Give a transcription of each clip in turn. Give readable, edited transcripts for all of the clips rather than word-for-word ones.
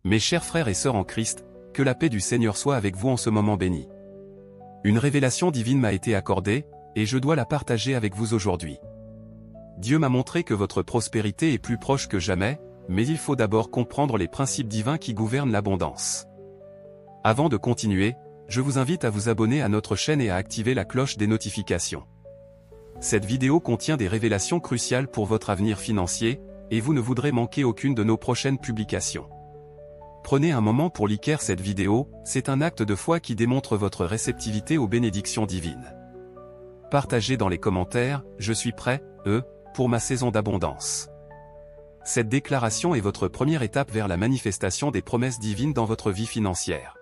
Mes chers frères et sœurs en Christ, que la paix du Seigneur soit avec vous en ce moment béni. Une révélation divine m'a été accordée, et je dois la partager avec vous aujourd'hui. Dieu m'a montré que votre prospérité est plus proche que jamais, mais il faut d'abord comprendre les principes divins qui gouvernent l'abondance. Avant de continuer, je vous invite à vous abonner à notre chaîne et à activer la cloche des notifications. Cette vidéo contient des révélations cruciales pour votre avenir financier, et vous ne voudrez manquer aucune de nos prochaines publications. Prenez un moment pour liker cette vidéo, c'est un acte de foi qui démontre votre réceptivité aux bénédictions divines. Partagez dans les commentaires, je suis prêt, pour ma saison d'abondance. Cette déclaration est votre première étape vers la manifestation des promesses divines dans votre vie financière.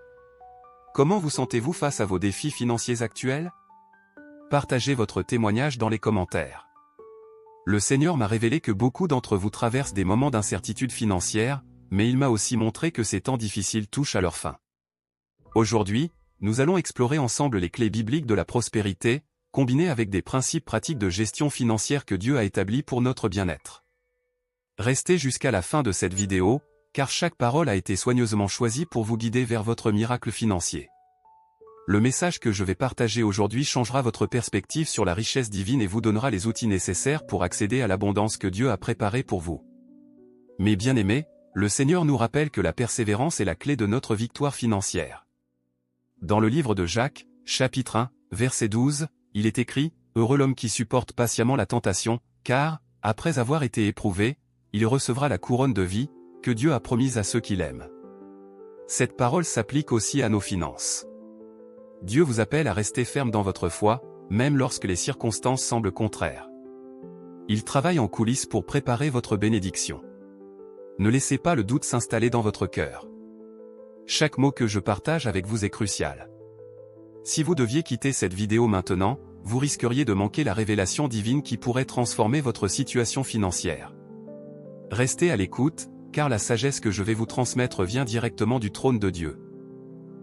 Comment vous sentez-vous face à vos défis financiers actuels? Partagez votre témoignage dans les commentaires. Le Seigneur m'a révélé que beaucoup d'entre vous traversent des moments d'incertitude financière, mais il m'a aussi montré que ces temps difficiles touchent à leur fin. Aujourd'hui, nous allons explorer ensemble les clés bibliques de la prospérité, combinées avec des principes pratiques de gestion financière que Dieu a établis pour notre bien-être. Restez jusqu'à la fin de cette vidéo, car chaque parole a été soigneusement choisie pour vous guider vers votre miracle financier. Le message que je vais partager aujourd'hui changera votre perspective sur la richesse divine et vous donnera les outils nécessaires pour accéder à l'abondance que Dieu a préparée pour vous. Mes bien-aimés, le Seigneur nous rappelle que la persévérance est la clé de notre victoire financière. Dans le livre de Jacques, chapitre 1, verset 12, il est écrit « Heureux l'homme qui supporte patiemment la tentation, car, après avoir été éprouvé, il recevra la couronne de vie, que Dieu a promise à ceux qui l'aiment. » Cette parole s'applique aussi à nos finances. Dieu vous appelle à rester ferme dans votre foi, même lorsque les circonstances semblent contraires. Il travaille en coulisses pour préparer votre bénédiction. Ne laissez pas le doute s'installer dans votre cœur. Chaque mot que je partage avec vous est crucial. Si vous deviez quitter cette vidéo maintenant, vous risqueriez de manquer la révélation divine qui pourrait transformer votre situation financière. Restez à l'écoute, car la sagesse que je vais vous transmettre vient directement du trône de Dieu.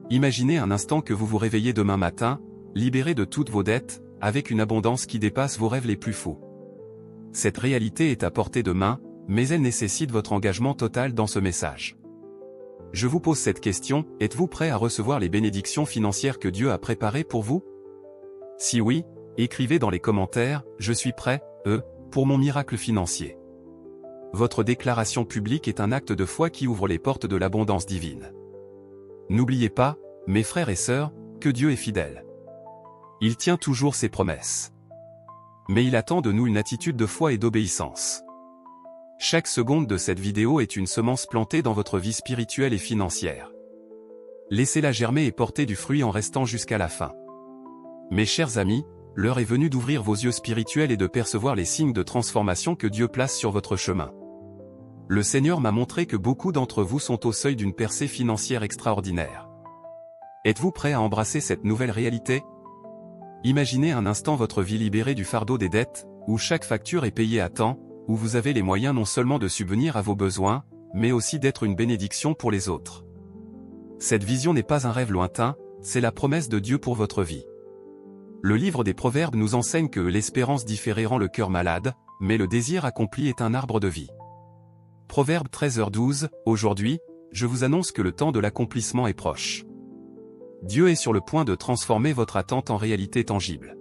Imaginez un instant que vous vous réveillez demain matin, libéré de toutes vos dettes, avec une abondance qui dépasse vos rêves les plus fous. Cette réalité est à portée de main, mais elle nécessite votre engagement total dans ce message. Je vous pose cette question, êtes-vous prêt à recevoir les bénédictions financières que Dieu a préparées pour vous? Si oui, écrivez dans les commentaires, je suis prêt, pour mon miracle financier. Votre déclaration publique est un acte de foi qui ouvre les portes de l'abondance divine. N'oubliez pas, mes frères et sœurs, que Dieu est fidèle. Il tient toujours ses promesses. Mais il attend de nous une attitude de foi et d'obéissance. Chaque seconde de cette vidéo est une semence plantée dans votre vie spirituelle et financière. Laissez-la germer et porter du fruit en restant jusqu'à la fin. Mes chers amis, l'heure est venue d'ouvrir vos yeux spirituels et de percevoir les signes de transformation que Dieu place sur votre chemin. Le Seigneur m'a montré que beaucoup d'entre vous sont au seuil d'une percée financière extraordinaire. Êtes-vous prêt à embrasser cette nouvelle réalité? Imaginez un instant votre vie libérée du fardeau des dettes, où chaque facture est payée à temps, où vous avez les moyens non seulement de subvenir à vos besoins, mais aussi d'être une bénédiction pour les autres. Cette vision n'est pas un rêve lointain, c'est la promesse de Dieu pour votre vie. Le livre des Proverbes nous enseigne que l'espérance différée rend le cœur malade, mais le désir accompli est un arbre de vie. Proverbe 13h12, aujourd'hui, je vous annonce que le temps de l'accomplissement est proche. Dieu est sur le point de transformer votre attente en réalité tangible.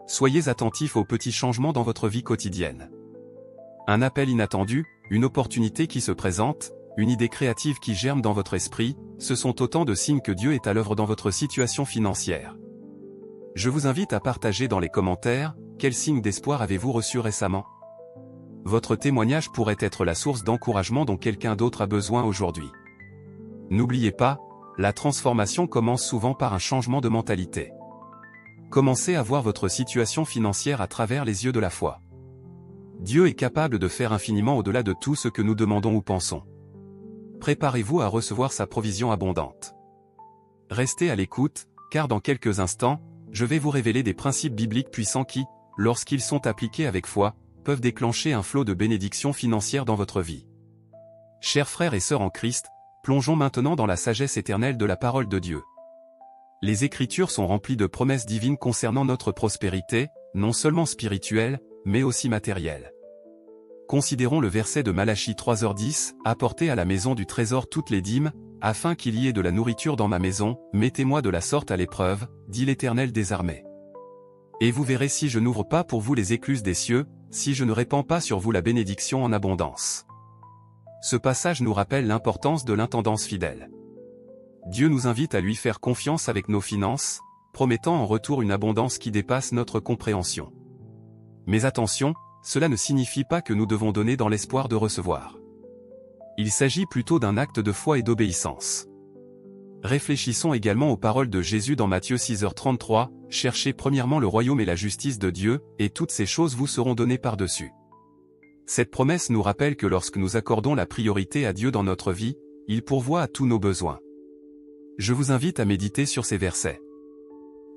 Soyez attentifs aux petits changements dans votre vie quotidienne. Un appel inattendu, une opportunité qui se présente, une idée créative qui germe dans votre esprit, ce sont autant de signes que Dieu est à l'œuvre dans votre situation financière. Je vous invite à partager dans les commentaires, quels signes d'espoir avez-vous reçus récemment? Votre témoignage pourrait être la source d'encouragement dont quelqu'un d'autre a besoin aujourd'hui. N'oubliez pas, la transformation commence souvent par un changement de mentalité. Commencez à voir votre situation financière à travers les yeux de la foi. Dieu est capable de faire infiniment au-delà de tout ce que nous demandons ou pensons. Préparez-vous à recevoir sa provision abondante. Restez à l'écoute, car dans quelques instants, je vais vous révéler des principes bibliques puissants qui, lorsqu'ils sont appliqués avec foi, peuvent déclencher un flot de bénédictions financières dans votre vie. Chers frères et sœurs en Christ, plongeons maintenant dans la sagesse éternelle de la parole de Dieu. Les Écritures sont remplies de promesses divines concernant notre prospérité, non seulement spirituelle, mais aussi matérielle. Considérons le verset de Malachie 3h10, « Apportez à la maison du trésor toutes les dîmes, afin qu'il y ait de la nourriture dans ma maison, mettez-moi de la sorte à l'épreuve, dit l'Éternel des armées. Et vous verrez si je n'ouvre pas pour vous les écluses des cieux, si je ne répands pas sur vous la bénédiction en abondance. » Ce passage nous rappelle l'importance de l'intendance fidèle. Dieu nous invite à lui faire confiance avec nos finances, promettant en retour une abondance qui dépasse notre compréhension. Mais attention, cela ne signifie pas que nous devons donner dans l'espoir de recevoir. Il s'agit plutôt d'un acte de foi et d'obéissance. Réfléchissons également aux paroles de Jésus dans Matthieu 6h33, « Cherchez premièrement le royaume et la justice de Dieu, et toutes ces choses vous seront données par-dessus. » Cette promesse nous rappelle que lorsque nous accordons la priorité à Dieu dans notre vie, il pourvoit à tous nos besoins. Je vous invite à méditer sur ces versets.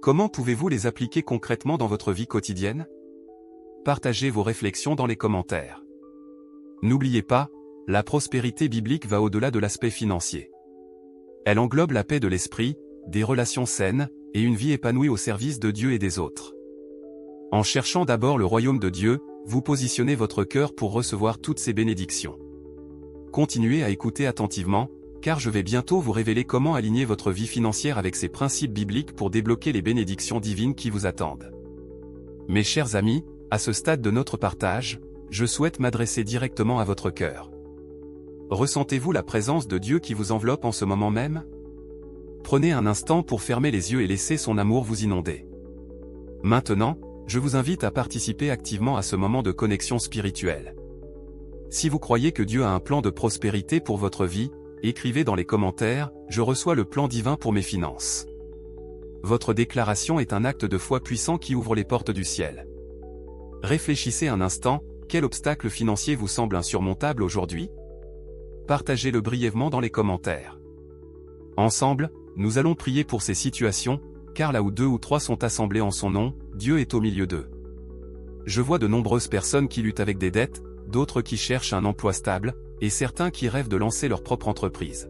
Comment pouvez-vous les appliquer concrètement dans votre vie quotidienne? Partagez vos réflexions dans les commentaires. N'oubliez pas, la prospérité biblique va au-delà de l'aspect financier. Elle englobe la paix de l'esprit, des relations saines, et une vie épanouie au service de Dieu et des autres. En cherchant d'abord le royaume de Dieu, vous positionnez votre cœur pour recevoir toutes ces bénédictions. Continuez à écouter attentivement, car je vais bientôt vous révéler comment aligner votre vie financière avec ces principes bibliques pour débloquer les bénédictions divines qui vous attendent. Mes chers amis, à ce stade de notre partage, je souhaite m'adresser directement à votre cœur. Ressentez-vous la présence de Dieu qui vous enveloppe en ce moment même? Prenez un instant pour fermer les yeux et laisser son amour vous inonder. Maintenant, je vous invite à participer activement à ce moment de connexion spirituelle. Si vous croyez que Dieu a un plan de prospérité pour votre vie, écrivez dans les commentaires « Je reçois le plan divin pour mes finances ». Votre déclaration est un acte de foi puissant qui ouvre les portes du ciel. Réfléchissez un instant, quel obstacle financier vous semble insurmontable aujourd'hui? Partagez-le brièvement dans les commentaires. Ensemble, nous allons prier pour ces situations, car là où 2 ou 3 sont assemblés en son nom, Dieu est au milieu d'eux. Je vois de nombreuses personnes qui luttent avec des dettes, d'autres qui cherchent un emploi stable, et certains qui rêvent de lancer leur propre entreprise.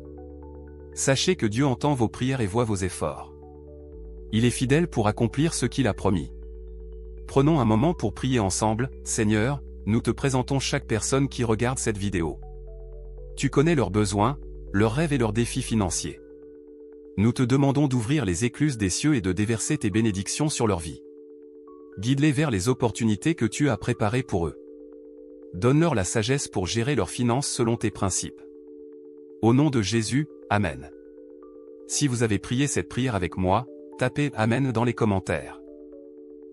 Sachez que Dieu entend vos prières et voit vos efforts. Il est fidèle pour accomplir ce qu'il a promis. Prenons un moment pour prier ensemble. Seigneur, nous te présentons chaque personne qui regarde cette vidéo. Tu connais leurs besoins, leurs rêves et leurs défis financiers. Nous te demandons d'ouvrir les écluses des cieux et de déverser tes bénédictions sur leur vie. Guide-les vers les opportunités que tu as préparées pour eux. Donne-leur la sagesse pour gérer leurs finances selon tes principes. Au nom de Jésus, Amen. Si vous avez prié cette prière avec moi, tapez « Amen » dans les commentaires.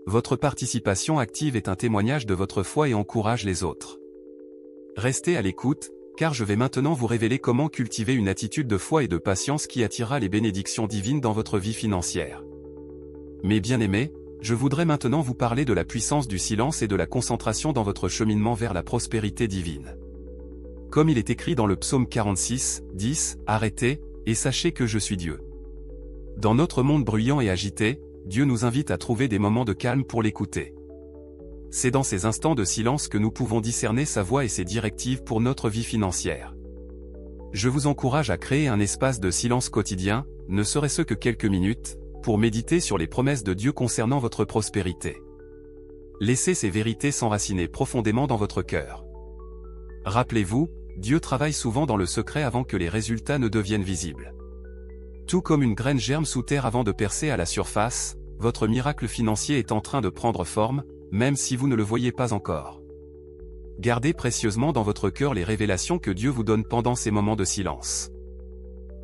Votre participation active est un témoignage de votre foi et encourage les autres. Restez à l'écoute, car je vais maintenant vous révéler comment cultiver une attitude de foi et de patience qui attirera les bénédictions divines dans votre vie financière. Mes bien-aimés, je voudrais maintenant vous parler de la puissance du silence et de la concentration dans votre cheminement vers la prospérité divine. Comme il est écrit dans le psaume 46, 10, « Arrêtez, et sachez que je suis Dieu ». Dans notre monde bruyant et agité, Dieu nous invite à trouver des moments de calme pour l'écouter. C'est dans ces instants de silence que nous pouvons discerner sa voix et ses directives pour notre vie financière. Je vous encourage à créer un espace de silence quotidien, ne serait-ce que quelques minutes, pour méditer sur les promesses de Dieu concernant votre prospérité. Laissez ces vérités s'enraciner profondément dans votre cœur. Rappelez-vous, Dieu travaille souvent dans le secret avant que les résultats ne deviennent visibles. Tout comme une graine germe sous terre avant de percer à la surface, votre miracle financier est en train de prendre forme, même si vous ne le voyez pas encore. Gardez précieusement dans votre cœur les révélations que Dieu vous donne pendant ces moments de silence.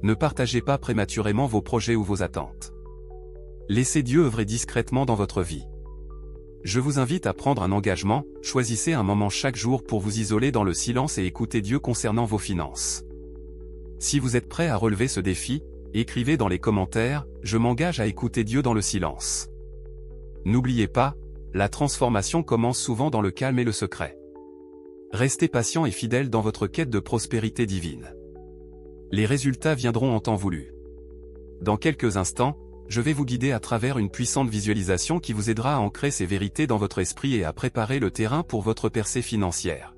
Ne partagez pas prématurément vos projets ou vos attentes. Laissez Dieu œuvrer discrètement dans votre vie. Je vous invite à prendre un engagement, choisissez un moment chaque jour pour vous isoler dans le silence et écouter Dieu concernant vos finances. Si vous êtes prêt à relever ce défi, écrivez dans les commentaires « Je m'engage à écouter Dieu dans le silence ». N'oubliez pas, la transformation commence souvent dans le calme et le secret. Restez patient et fidèle dans votre quête de prospérité divine. Les résultats viendront en temps voulu. Dans quelques instants, je vais vous guider à travers une puissante visualisation qui vous aidera à ancrer ces vérités dans votre esprit et à préparer le terrain pour votre percée financière.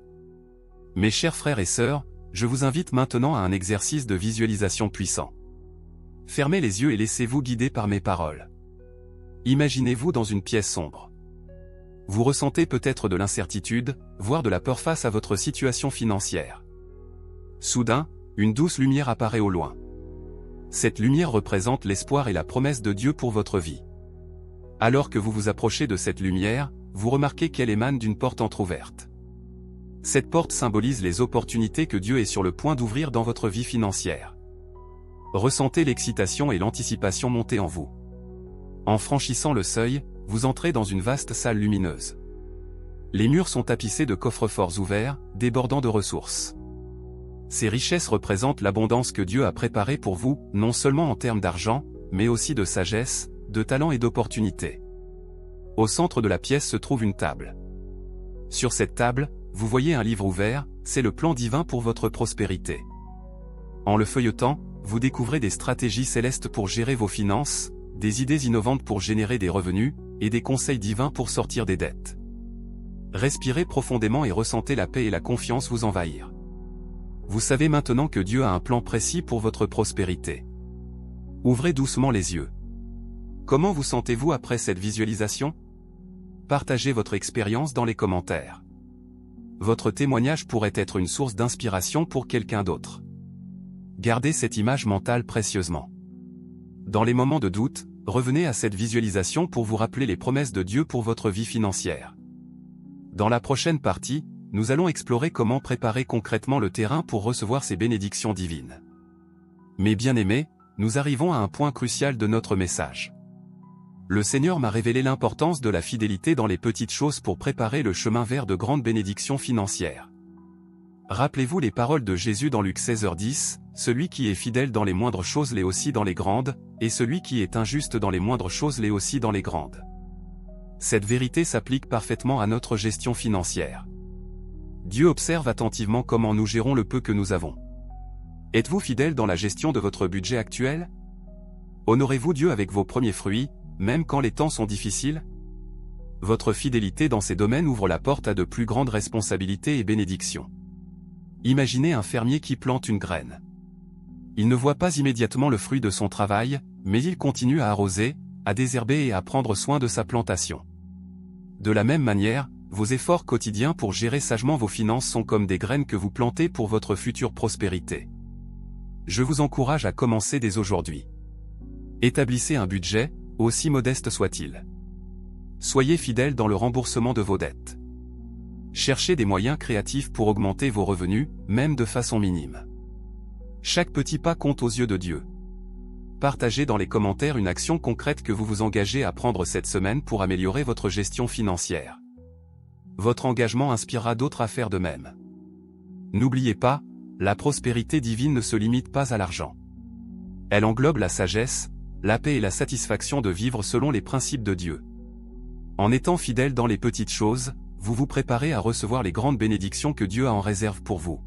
Mes chers frères et sœurs, je vous invite maintenant à un exercice de visualisation puissant. Fermez les yeux et laissez-vous guider par mes paroles. Imaginez-vous dans une pièce sombre. Vous ressentez peut-être de l'incertitude, voire de la peur face à votre situation financière. Soudain, une douce lumière apparaît au loin. Cette lumière représente l'espoir et la promesse de Dieu pour votre vie. Alors que vous vous approchez de cette lumière, vous remarquez qu'elle émane d'une porte entr'ouverte. Cette porte symbolise les opportunités que Dieu est sur le point d'ouvrir dans votre vie financière. Ressentez l'excitation et l'anticipation monter en vous. En franchissant le seuil, vous entrez dans une vaste salle lumineuse. Les murs sont tapissés de coffres-forts ouverts, débordant de ressources. Ces richesses représentent l'abondance que Dieu a préparée pour vous, non seulement en termes d'argent, mais aussi de sagesse, de talent et d'opportunités. Au centre de la pièce se trouve une table. Sur cette table, vous voyez un livre ouvert, c'est le plan divin pour votre prospérité. En le feuilletant, vous découvrez des stratégies célestes pour gérer vos finances, des idées innovantes pour générer des revenus, et des conseils divins pour sortir des dettes. Respirez profondément et ressentez la paix et la confiance vous envahir. Vous savez maintenant que Dieu a un plan précis pour votre prospérité. Ouvrez doucement les yeux. Comment vous sentez-vous après cette visualisation? Partagez votre expérience dans les commentaires. Votre témoignage pourrait être une source d'inspiration pour quelqu'un d'autre. Gardez cette image mentale précieusement. Dans les moments de doute, revenez à cette visualisation pour vous rappeler les promesses de Dieu pour votre vie financière. Dans la prochaine partie, nous allons explorer comment préparer concrètement le terrain pour recevoir ces bénédictions divines. Mes bien-aimés, nous arrivons à un point crucial de notre message. Le Seigneur m'a révélé l'importance de la fidélité dans les petites choses pour préparer le chemin vers de grandes bénédictions financières. Rappelez-vous les paroles de Jésus dans Luc 16h10, « Celui qui est fidèle dans les moindres choses l'est aussi dans les grandes, et celui qui est injuste dans les moindres choses l'est aussi dans les grandes. » Cette vérité s'applique parfaitement à notre gestion financière. Dieu observe attentivement comment nous gérons le peu que nous avons. Êtes-vous fidèle dans la gestion de votre budget actuel? Honorez-vous Dieu avec vos premiers fruits, même quand les temps sont difficiles? Votre fidélité dans ces domaines ouvre la porte à de plus grandes responsabilités et bénédictions. Imaginez un fermier qui plante une graine. Il ne voit pas immédiatement le fruit de son travail, mais il continue à arroser, à désherber et à prendre soin de sa plantation. De la même manière, vos efforts quotidiens pour gérer sagement vos finances sont comme des graines que vous plantez pour votre future prospérité. Je vous encourage à commencer dès aujourd'hui. Établissez un budget, aussi modeste soit-il. Soyez fidèle dans le remboursement de vos dettes. Cherchez des moyens créatifs pour augmenter vos revenus, même de façon minime. Chaque petit pas compte aux yeux de Dieu. Partagez dans les commentaires une action concrète que vous vous engagez à prendre cette semaine pour améliorer votre gestion financière. Votre engagement inspirera d'autres à faire de même. N'oubliez pas, la prospérité divine ne se limite pas à l'argent. Elle englobe la sagesse, la paix et la satisfaction de vivre selon les principes de Dieu. En étant fidèle dans les petites choses, vous vous préparez à recevoir les grandes bénédictions que Dieu a en réserve pour vous.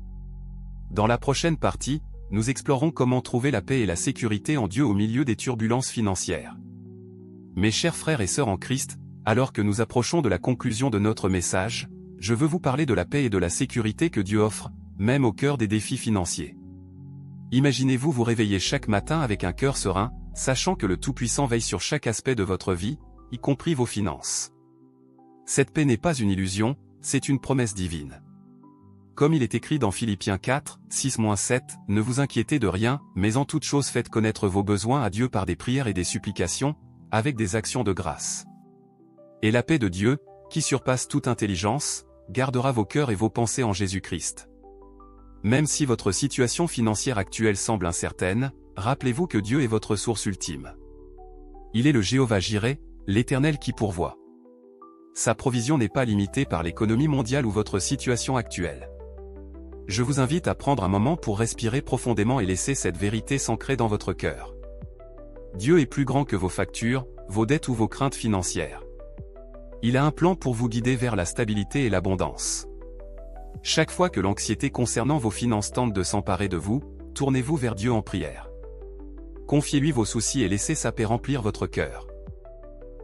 Dans la prochaine partie, nous explorons comment trouver la paix et la sécurité en Dieu au milieu des turbulences financières. Mes chers frères et sœurs en Christ, alors que nous approchons de la conclusion de notre message, je veux vous parler de la paix et de la sécurité que Dieu offre, même au cœur des défis financiers. Imaginez-vous vous réveiller chaque matin avec un cœur serein, sachant que le Tout-Puissant veille sur chaque aspect de votre vie, y compris vos finances. Cette paix n'est pas une illusion, c'est une promesse divine. Comme il est écrit dans Philippiens 4, 6-7, « Ne vous inquiétez de rien, mais en toute chose faites connaître vos besoins à Dieu par des prières et des supplications, avec des actions de grâce. Et la paix de Dieu, qui surpasse toute intelligence, gardera vos cœurs et vos pensées en Jésus-Christ. » Même si votre situation financière actuelle semble incertaine, rappelez-vous que Dieu est votre source ultime. Il est le Jéhovah Jireh, l'Éternel qui pourvoit. Sa provision n'est pas limitée par l'économie mondiale ou votre situation actuelle. Je vous invite à prendre un moment pour respirer profondément et laisser cette vérité s'ancrer dans votre cœur. Dieu est plus grand que vos factures, vos dettes ou vos craintes financières. Il a un plan pour vous guider vers la stabilité et l'abondance. Chaque fois que l'anxiété concernant vos finances tente de s'emparer de vous, tournez-vous vers Dieu en prière. Confiez-lui vos soucis et laissez sa paix remplir votre cœur.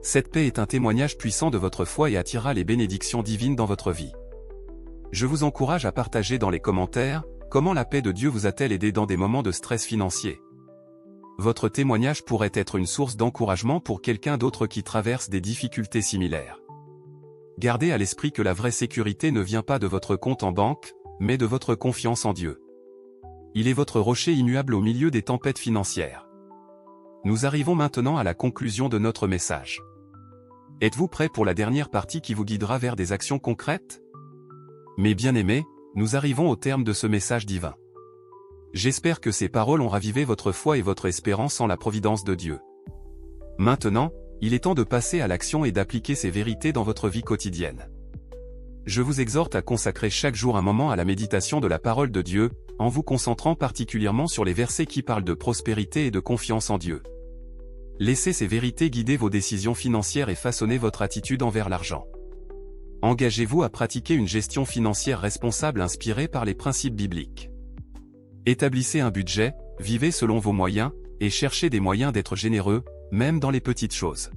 Cette paix est un témoignage puissant de votre foi et attirera les bénédictions divines dans votre vie. Je vous encourage à partager dans les commentaires, comment la paix de Dieu vous a-t-elle aidé dans des moments de stress financier. Votre témoignage pourrait être une source d'encouragement pour quelqu'un d'autre qui traverse des difficultés similaires. Gardez à l'esprit que la vraie sécurité ne vient pas de votre compte en banque, mais de votre confiance en Dieu. Il est votre rocher immuable au milieu des tempêtes financières. Nous arrivons maintenant à la conclusion de notre message. Êtes-vous prêts pour la dernière partie qui vous guidera vers des actions concrètes? Mes bien-aimés, nous arrivons au terme de ce message divin. J'espère que ces paroles ont ravivé votre foi et votre espérance en la providence de Dieu. Maintenant, il est temps de passer à l'action et d'appliquer ces vérités dans votre vie quotidienne. Je vous exhorte à consacrer chaque jour un moment à la méditation de la parole de Dieu, en vous concentrant particulièrement sur les versets qui parlent de prospérité et de confiance en Dieu. Laissez ces vérités guider vos décisions financières et façonner votre attitude envers l'argent. Engagez-vous à pratiquer une gestion financière responsable inspirée par les principes bibliques. Établissez un budget, vivez selon vos moyens, et cherchez des moyens d'être généreux, même dans les petites choses.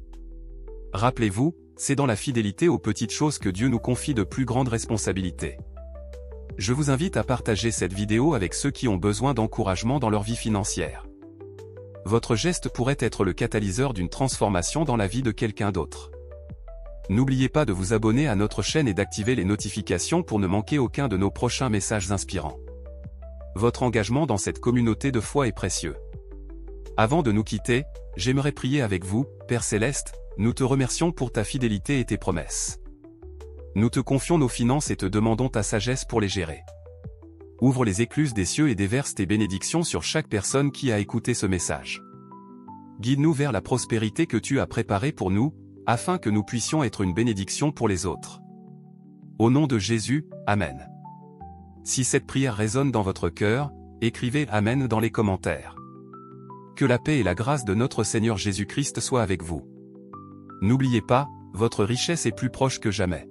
Rappelez-vous, c'est dans la fidélité aux petites choses que Dieu nous confie de plus grandes responsabilités. Je vous invite à partager cette vidéo avec ceux qui ont besoin d'encouragement dans leur vie financière. Votre geste pourrait être le catalyseur d'une transformation dans la vie de quelqu'un d'autre. N'oubliez pas de vous abonner à notre chaîne et d'activer les notifications pour ne manquer aucun de nos prochains messages inspirants. Votre engagement dans cette communauté de foi est précieux. Avant de nous quitter, j'aimerais prier avec vous, Père Céleste, nous te remercions pour ta fidélité et tes promesses. Nous te confions nos finances et te demandons ta sagesse pour les gérer. Ouvre les écluses des cieux et déverse tes bénédictions sur chaque personne qui a écouté ce message. Guide-nous vers la prospérité que tu as préparée pour nous, afin que nous puissions être une bénédiction pour les autres. Au nom de Jésus, Amen. Si cette prière résonne dans votre cœur, écrivez Amen dans les commentaires. Que la paix et la grâce de notre Seigneur Jésus-Christ soient avec vous. N'oubliez pas, votre richesse est plus proche que jamais.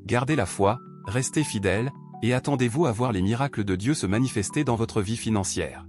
Gardez la foi, restez fidèles, et attendez-vous à voir les miracles de Dieu se manifester dans votre vie financière.